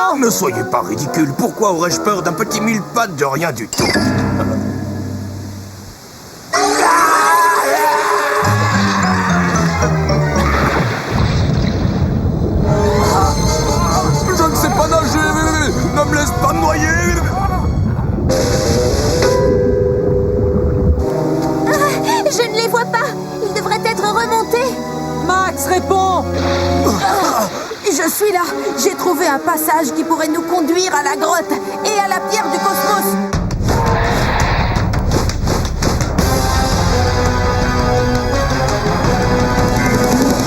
Non! Ne soyez pas ridicule. Pourquoi aurais-je peur d'un petit mille-pattes de rien du tout? Je ne sais pas nager. Ne me laisse pas me noyer. Je ne les vois pas. Ils devraient être remontés. Max, réponds! Je suis là. J'ai trouvé un passage qui pourrait nous conduire à la grotte et à la pierre du cosmos.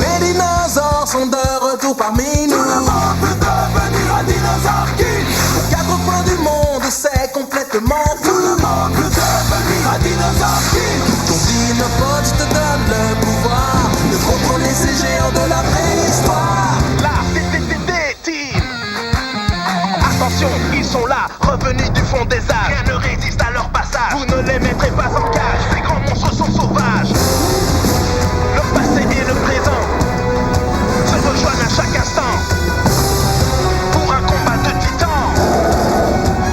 Les dinosaures sont de retour parmi nous. Tout le monde peut devenir un dinosaure king. Aux quatre coins du monde, c'est complètement fou. Tout le monde peut devenir un dinosaure king. Ton dinopode te donne le pouvoir de contrôler ces géants de la préhistoire. Là, team. Attention, ils sont là, revenus du fond des âges. Rien ne résiste à leur passage. Vous ne les mettrez pas en cage. Ces grands monstres sont sauvages. Le passé et le présent se rejoignent à chaque instant pour un combat de titans.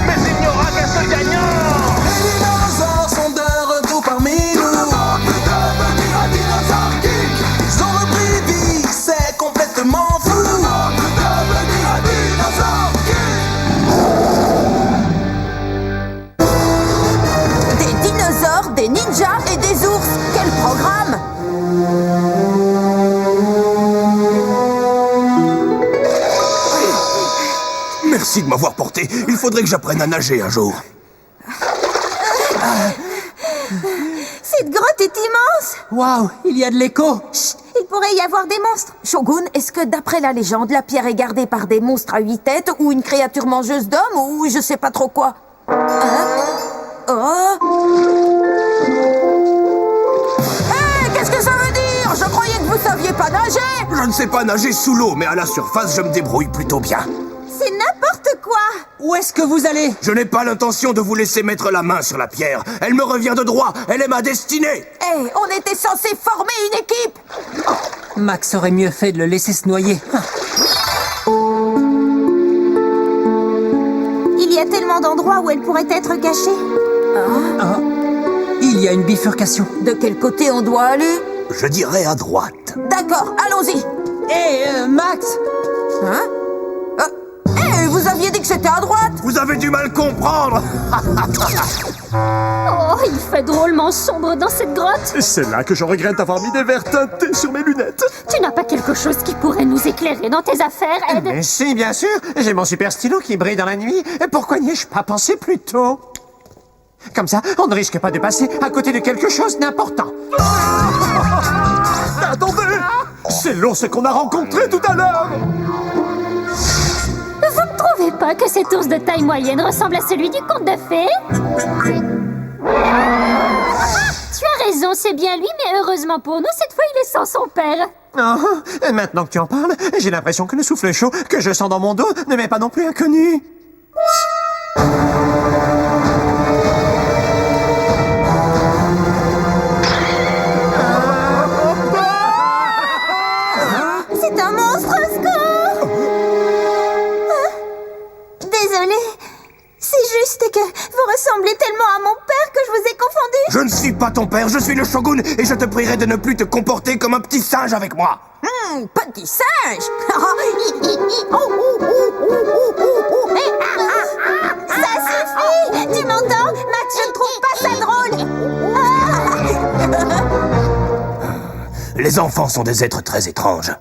Mais il n'y aura qu'un seul gagnant. Les dinosaures sont de retour parmi nous. Tout le monde peut devenir un dinosaure king. Ils ont repris vie, c'est complètement fou. Tout le monde peut devenir un dinosaure king. Des dinosaures, des ninjas et des ours. Quel programme! Merci de m'avoir porté. Il faudrait que j'apprenne à nager un jour. Cette grotte est immense. Waouh, il y a de l'écho! Chut, il pourrait y avoir des monstres. Shogun, est-ce que d'après la légende, la pierre est gardée par des monstres à 8 têtes ou une créature mangeuse d'hommes ou je sais pas trop quoi? Hé, qu'est-ce que ça veut dire? Je croyais que vous saviez pas nager. Je ne sais pas nager sous l'eau, mais à la surface, je me débrouille plutôt bien. C'est n'importe quoi. Où est-ce que vous allez? Je n'ai pas l'intention de vous laisser mettre la main sur la pierre. Elle me revient de droit. Elle est ma destinée. Hé, on était censé former une équipe. Max aurait mieux fait de le laisser se noyer. Il y a tellement d'endroits où elle pourrait être cachée. Il y a une bifurcation. De quel côté on doit aller? Je dirais à droite. D'accord, allons-y. Hé, Max! Hein? Hé, vous aviez dit que c'était à droite. Vous avez du mal comprendre. Oh, il fait drôlement sombre dans cette grotte. C'est là que je regrette d'avoir mis des verres teintés sur mes lunettes. Tu n'as pas quelque chose qui pourrait nous éclairer dans tes affaires, Ed? Mais si, bien sûr. J'ai mon super stylo qui brille dans la nuit. Pourquoi n'y ai-je pas pensé plus tôt? Comme ça, on ne risque pas de passer à côté de quelque chose d'important. Attendez! C'est l'ours qu'on a rencontré tout à l'heure! Vous ne trouvez pas que cet ours de taille moyenne ressemble à celui du conte de fées? Tu as raison, c'est bien lui, mais heureusement pour nous, cette fois il est sans son père. Oh, maintenant que tu en parles, j'ai l'impression que le souffle chaud que je sens dans mon dos ne m'est pas non plus inconnu. C'est un monstre, Score. Désolée. C'est juste que vous ressemblez tellement à mon père que je vous ai confondu. Je ne suis pas ton père, je suis le shogun et je te prierai de ne plus te comporter comme un petit singe avec moi. Petit singe. Ça suffit. Tu m'entends, Max? Je ne trouve pas ça drôle. Les enfants sont des êtres très étranges.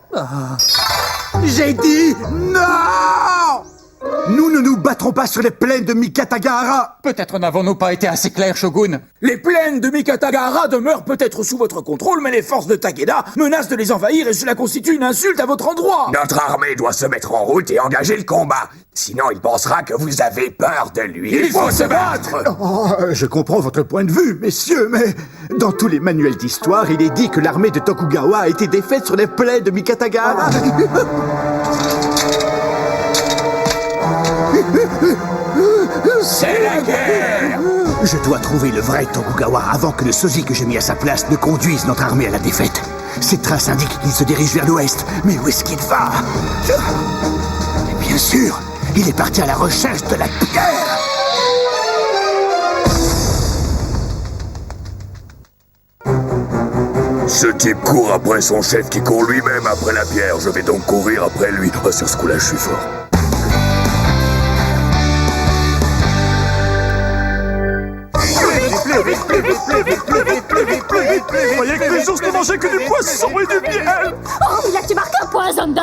J'ai dit non! Nous ne nous battrons pas sur les plaines de Mikatagahara. Peut-être n'avons-nous pas été assez clairs, Shogun. Les plaines de Mikatagahara demeurent peut-être sous votre contrôle, mais les forces de Takeda menacent de les envahir et cela constitue une insulte à votre endroit. Notre armée doit se mettre en route et engager le combat. Sinon, il pensera que vous avez peur de lui. Il faut se battre! Oh, je comprends votre point de vue, messieurs, mais dans tous les manuels d'histoire, il est dit que l'armée de Tokugawa a été défaite sur les plaines de Mikatagahara. C'est la guerre! Je dois trouver le vrai Tokugawa avant que le sosie que j'ai mis à sa place ne conduise notre armée à la défaite. Ses traces indiquent qu'il se dirige vers l'ouest, mais où est-ce qu'il va? Et bien sûr, Il est parti à la recherche de la pierre. Ce type court après son chef qui court lui-même après la pierre. Je vais donc courir après lui. Oh, sur ce coup-là, je suis fort. Vous voyez que les ours ne mangeaient que du poisson et du miel. Oh, là tu marques un point, Zander.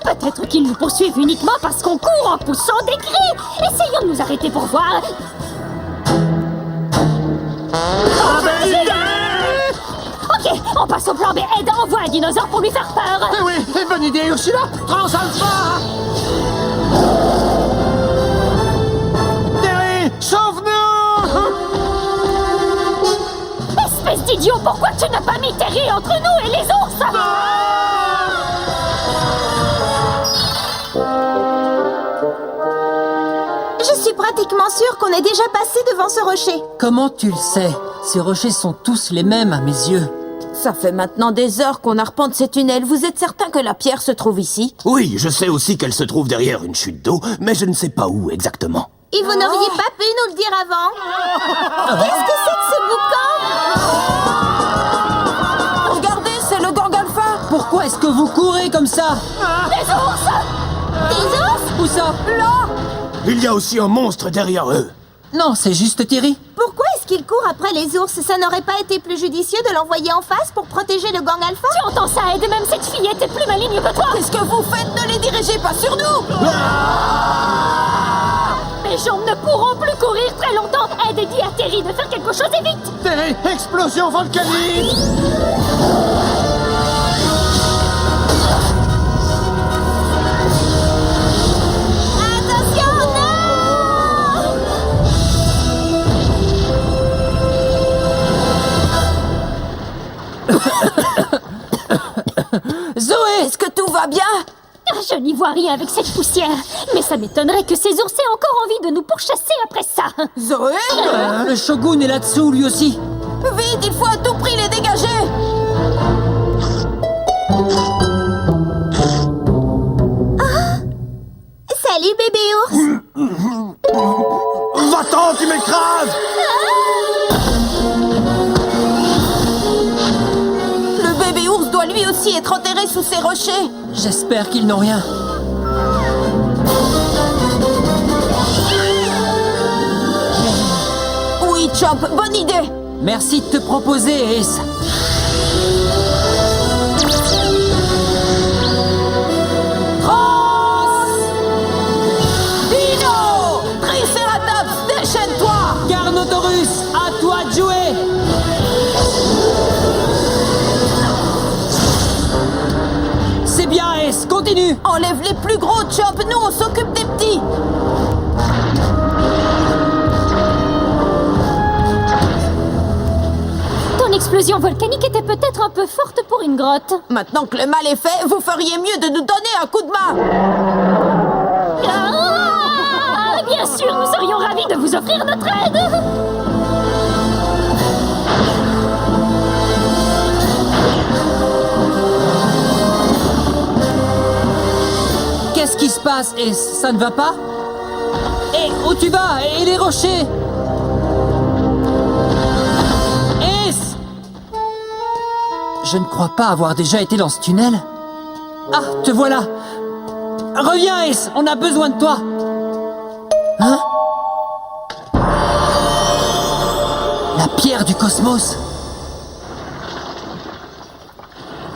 Peut-être qu'ils nous poursuivent uniquement parce qu'on court en poussant des cris. Essayons de nous arrêter pour voir. Oh, bonne idée! Ok, on passe au plan B. Ed envoie un dinosaure pour lui faire peur. Eh oui, bonne idée, Ursula. Transalpha. Terry, sauve-nous. Espèce d'idiot, pourquoi tu n'as pas mis Terry entre nous et les ours? Je suis pratiquement sûre qu'on est déjà passé devant ce rocher. Comment tu le sais? Ces rochers sont tous les mêmes à mes yeux. Ça fait maintenant des heures qu'on arpente ces tunnels. Vous êtes certain que la pierre se trouve ici? Oui, je sais aussi qu'elle se trouve derrière une chute d'eau, mais je ne sais pas où exactement. Et vous n'auriez pas pu nous le dire avant? Qu'est-ce que c'est que ce boucan? Regardez, c'est le gang alpha. Pourquoi est-ce que vous courez comme ça? Des ours! Des ours? Où ça? Là! Il y a aussi un monstre derrière eux. Non, c'est juste Terry. Pourquoi est-ce qu'il court après les ours? Ça n'aurait pas été plus judicieux de l'envoyer en face pour protéger le gang alpha? Tu entends ça, Ed? Même cette fille était plus maligne que toi! Qu'est-ce que vous faites? Ne les dirigez pas sur nous! Mes jambes ne pourront plus courir très longtemps! Ed, dit à Terry de faire quelque chose et vite! Terry, explosion volcanique. Attention, non! Zoé! Est-ce que tout va bien? Je n'y vois rien avec cette poussière, mais ça m'étonnerait que ces ours aient encore envie de nous pourchasser après ça. Zoé? Le shogun est là-dessous, lui aussi. Vite, il faut à tout prix les dégager! Salut, bébé ours! Va-t'en, tu m'écrases! Le bébé ours doit lui aussi être enterré sous ces rochers! J'espère qu'ils n'ont rien. Oui, Chomp, bonne idée! Merci de te proposer, Ace. Dino! Triceratops, déchaîne-toi! Carnotaurus, à toi de jouer. C'est bien, Ace, continue. Enlève les plus gros, Chomp, nous on s'occupe des petits! Ton explosion volcanique était peut-être un peu forte pour une grotte. Maintenant que le mal est fait, vous feriez mieux de nous donner un coup de main! Ah, bien sûr, nous serions ravis de vous offrir notre aide. Qu'est-ce qui se passe, Ace? Ça ne va pas? Et où tu vas? Et les rochers? Ace! Je ne crois pas avoir déjà été dans ce tunnel. Ah, te voilà! Reviens, Ace! On a besoin de toi! Hein? La pierre du cosmos!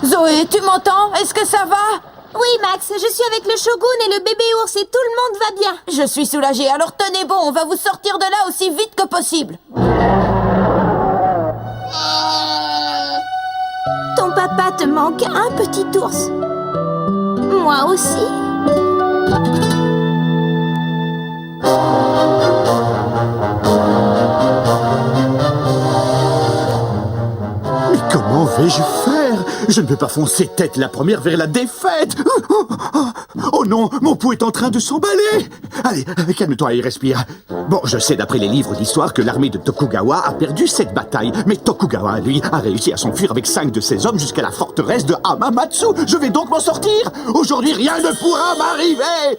Zoé, tu m'entends? Est-ce que ça va? Oui, Max, je suis avec le Shogun et le bébé ours et tout le monde va bien. Je suis soulagée, alors tenez bon, on va vous sortir de là aussi vite que possible. Ton papa te manque un petit ours. Moi aussi. Mais comment vais-je faire? Je ne peux pas foncer tête la première vers la défaite. Oh non, mon pouls est en train de s'emballer. Allez, calme-toi et respire. Bon, je sais d'après les livres d'histoire que l'armée de Tokugawa a perdu cette bataille. Mais Tokugawa, lui, a réussi à s'enfuir avec 5 de ses hommes jusqu'à la forteresse de Hamamatsu. Je vais donc m'en sortir. Aujourd'hui, rien ne pourra m'arriver.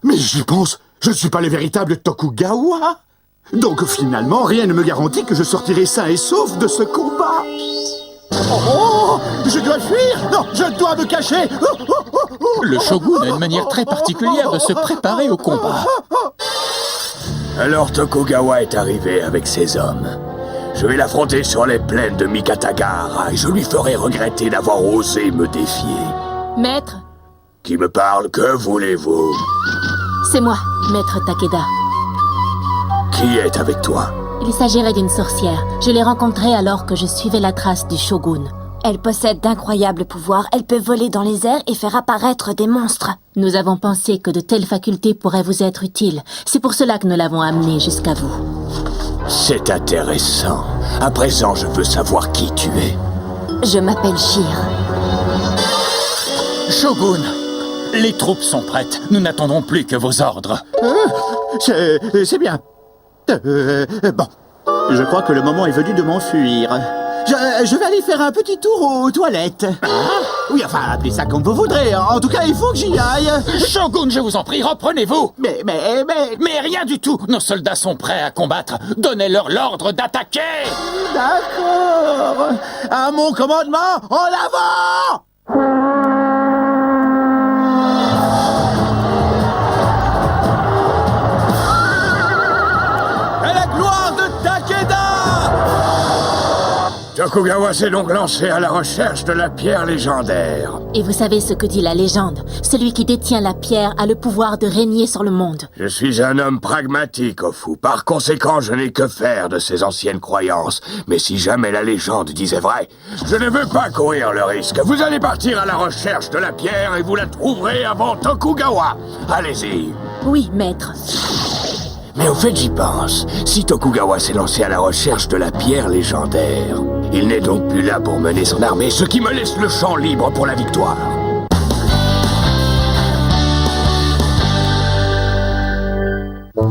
Mais j'y pense, je ne suis pas le véritable Tokugawa. Donc finalement, rien ne me garantit que je sortirai sain et sauf de ce combat. Oh, je dois fuir. Non, je dois me cacher. Le shogun a une manière très particulière de se préparer au combat. Alors Tokugawa est arrivé avec ses hommes. Je vais l'affronter sur les plaines de Mikatagara et je lui ferai regretter d'avoir osé me défier. Maître, Qui me parle? Que voulez-vous? C'est moi, Maître Takeda. Qui est avec toi? Il s'agirait d'une sorcière. Je l'ai rencontrée alors que je suivais la trace du shogun. elle possède d'incroyables pouvoirs. Elle peut voler dans les airs et faire apparaître des monstres. Nous avons pensé que de telles facultés pourraient vous être utiles. C'est pour cela que nous l'avons amenée jusqu'à vous. C'est intéressant. À présent, je veux savoir qui tu es. Je m'appelle Shir. Shogun, les troupes sont prêtes. Nous n'attendons plus que vos ordres. C'est bien. Bon, je crois que le moment est venu de m'enfuir. Je vais aller faire un petit tour aux toilettes. Oui, enfin, appelez ça comme vous voudrez. En tout cas, il faut que j'y aille. Shogun, je vous en prie, reprenez-vous. Mais... Mais rien du tout. Nos soldats sont prêts à combattre. Donnez-leur l'ordre d'attaquer. D'accord. À mon commandement, en avant! À la gloire de Takeda! Tokugawa s'est donc lancé à la recherche de la pierre légendaire. Et vous savez ce que dit la légende? Celui qui détient la pierre a le pouvoir de régner sur le monde. Je suis un homme pragmatique, Ofu. Par conséquent, je n'ai que faire de ces anciennes croyances. Mais si jamais la légende disait vrai, je ne veux pas courir le risque. Vous allez partir à la recherche de la pierre et vous la trouverez avant Tokugawa. Allez-y. Oui, maître. Mais au fait, j'y pense. Si Tokugawa s'est lancé à la recherche de la pierre légendaire, il n'est donc plus là pour mener son armée, ce qui me laisse le champ libre pour la victoire.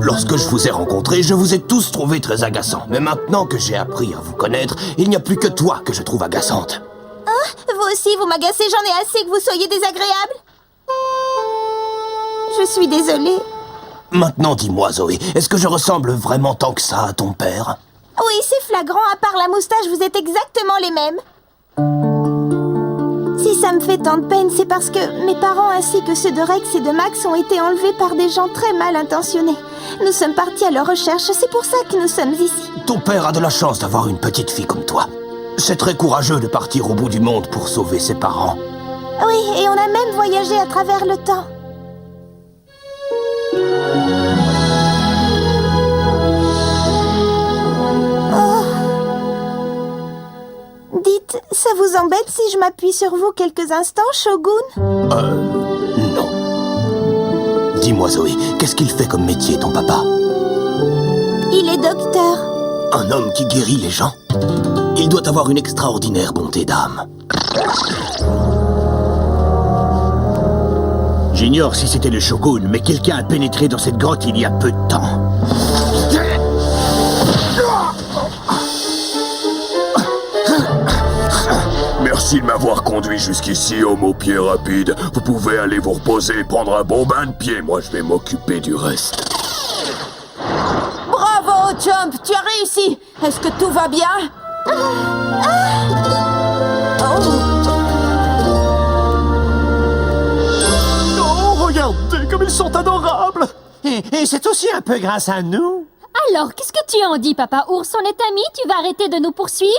Lorsque je vous ai rencontrés, je vous ai tous trouvés très agaçants. Mais maintenant que j'ai appris à vous connaître, il n'y a plus que toi que je trouve agaçante. Ah, vous aussi, vous m'agacez, j'en ai assez que vous soyez désagréable. Je suis désolée. Maintenant, dis-moi, Zoé, est-ce que je ressemble vraiment tant que ça à ton père? Oui, c'est flagrant, à part la moustache, vous êtes exactement les mêmes. Si ça me fait tant de peine, c'est parce que mes parents ainsi que ceux de Rex et de Max ont été enlevés par des gens très mal intentionnés. Nous sommes partis à leur recherche, c'est pour ça que nous sommes ici. Ton père a de la chance d'avoir une petite fille comme toi. C'est très courageux de partir au bout du monde pour sauver ses parents. Oui, et on a même voyagé à travers le temps. Dites, ça vous embête si je m'appuie sur vous quelques instants, Shogun? Non. Dis-moi, Zoé, qu'est-ce qu'il fait comme métier, ton papa? Il est docteur. Un homme qui guérit les gens? Il doit avoir une extraordinaire bonté d'âme. J'ignore si c'était le Shogun, mais quelqu'un a pénétré dans cette grotte il y a peu de temps. Merci de m'avoir conduit jusqu'ici, homme aux pieds rapides. Vous pouvez aller vous reposer et prendre un bon bain de pied. Moi, je vais m'occuper du reste. Bravo, Jump, tu as réussi. Est-ce que tout va bien? Oh, regardez comme ils sont adorables! Et c'est aussi un peu grâce à nous. Alors, qu'est-ce que tu en dis, Papa Ours? On est amis, tu vas arrêter de nous poursuivre?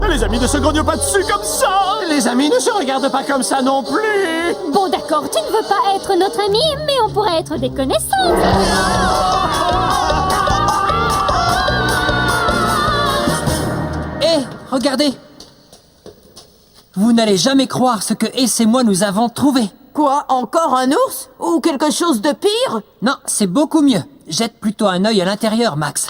Les amis ne se grognent pas dessus comme ça! Les amis ne se regardent pas comme ça non plus. Bon, d'accord, tu ne veux pas être notre ami, mais on pourrait être des connaissances. Hé, regardez! Vous n'allez jamais croire ce que Ace et moi nous avons trouvé. Quoi, encore un ours? Ou quelque chose de pire? Non, c'est beaucoup mieux. Jette plutôt un œil à l'intérieur, Max.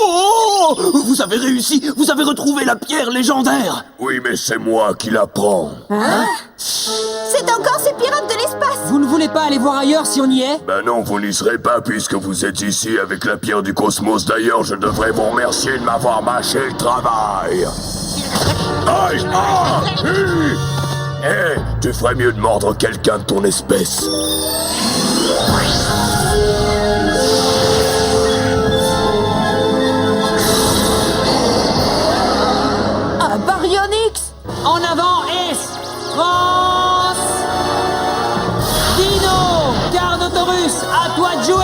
Oh! Vous avez réussi! Vous avez retrouvé la pierre légendaire! Oui, mais c'est moi qui la prends. Hein? C'est encore ces pirates de l'espace! Vous ne voulez pas aller voir ailleurs si on y est? Ben non, vous n'y serez pas puisque vous êtes ici avec la pierre du cosmos. D'ailleurs, je devrais vous remercier de m'avoir mâché le travail. Aïe! Ah! Hé, tu ferais mieux de mordre quelqu'un de ton espèce. Un baryonyx! En avant, Ace! France! Dino! Carnotaurus, à toi de jouer!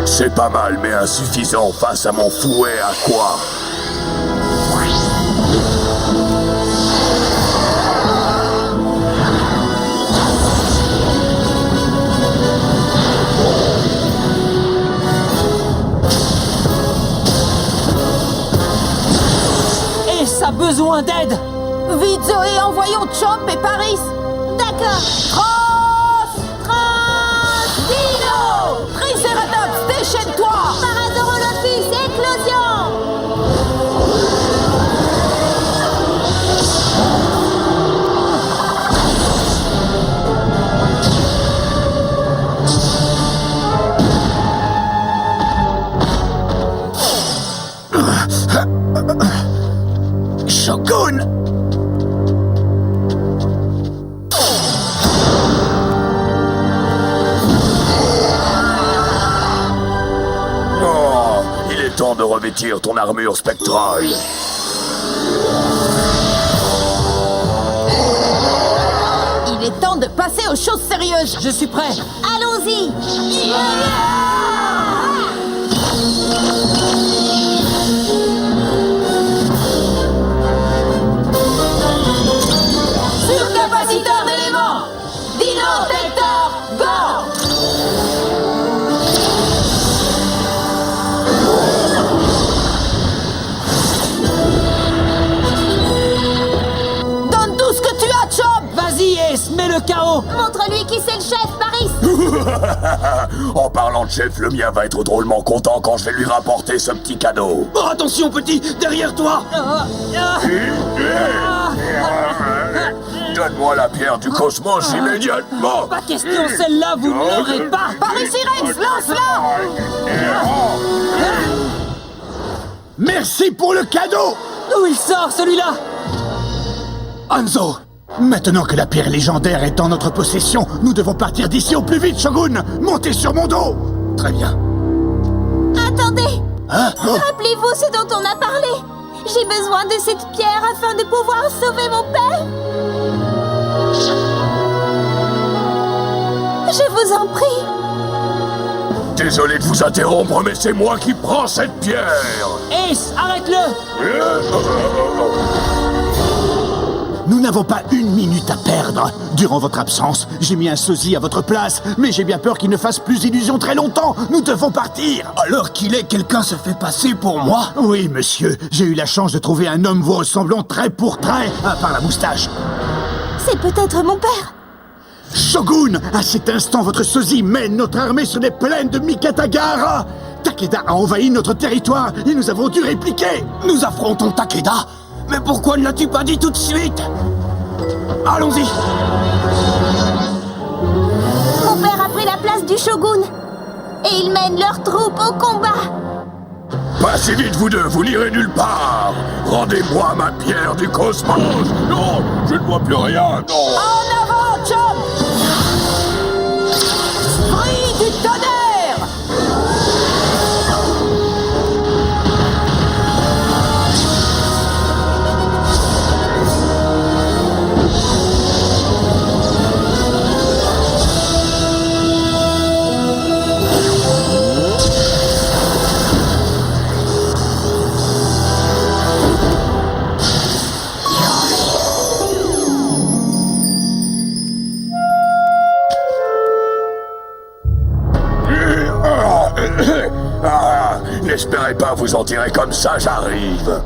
C'est pas mal, mais insuffisant face à mon fouet à quoi? Ace a besoin d'aide! Vite, Zoé, envoyons Chomp et Paris! D'accord! Cross! Dino! Triceratops, déchaîne-toi! Parasaurolophus, éclosion! Shogun! Oh, il est temps de revêtir ton armure spectrale. Il est temps de passer aux choses sérieuses! Je suis prêt! Allons-y! Surcapaciteur d'éléments! Dino Tector, go! Donne tout ce que tu as, Chomp! Vas-y, Ace, mets le chaos! Montre-lui qui c'est le chef, Paris! En parlant de chef, le mien va être drôlement content quand je vais lui rapporter ce petit cadeau. Oh, attention, petit, derrière toi! Donne-moi la pierre du cosmos immédiatement. Pas question, celle-là, vous ne l'aurez pas! Paris Rex, lance-la! Merci pour le cadeau! D'où il sort, celui-là? Hanzo, maintenant que la pierre légendaire est en notre possession, nous devons partir d'ici au plus vite, Shogun! Montez sur mon dos! Très bien. Attendez! Hein? Oh. Rappelez-vous ce dont on a parlé! J'ai besoin de cette pierre afin de pouvoir sauver mon père! Je vous en prie! Désolé de vous interrompre, mais c'est moi qui prends cette pierre. Ace, arrête-le! Nous n'avons pas une minute à perdre. Durant votre absence, j'ai mis un sosie à votre place, mais j'ai bien peur qu'il ne fasse plus illusion très longtemps. Nous devons partir. Alors qu'il est, quelqu'un se fait passer pour moi? Oui, monsieur. J'ai eu la chance de trouver un homme vous ressemblant trait pour trait, à part la moustache. C'est peut-être mon père! Shogun, à cet instant, votre sosie mène notre armée sur les plaines de Mikatagahara. Takeda a envahi notre territoire et nous avons dû répliquer. Nous affrontons Takeda? Mais pourquoi ne l'as-tu pas dit tout de suite? Allons-y! Mon père a pris la place du shogun! Et ils mènent leurs troupes au combat! Pas si vite, vous deux, vous n'irez nulle part. Rendez-moi ma pierre du cosmos. Non, je ne vois plus rien, non. En avant, Chomp! Esprit du tonnerre! N'espérez pas vous en tirer comme ça, j'arrive.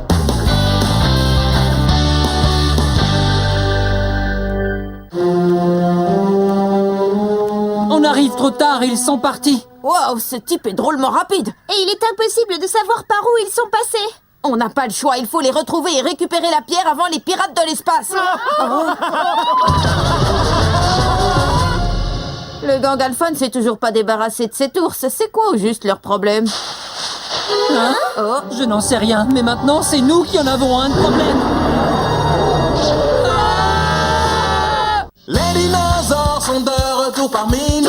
On arrive trop tard, ils sont partis. Wow, ce type est drôlement rapide. Et il est impossible de savoir par où ils sont passés. On n'a pas le choix, il faut les retrouver et récupérer la pierre avant les pirates de l'espace. Le gang Alpha ne s'est toujours pas débarrassé de cet ours. C'est quoi au juste leur problème? Hein? Je n'en sais rien, mais maintenant c'est nous qui en avons un de problème. Les dinosaures sont de retour parmi nous.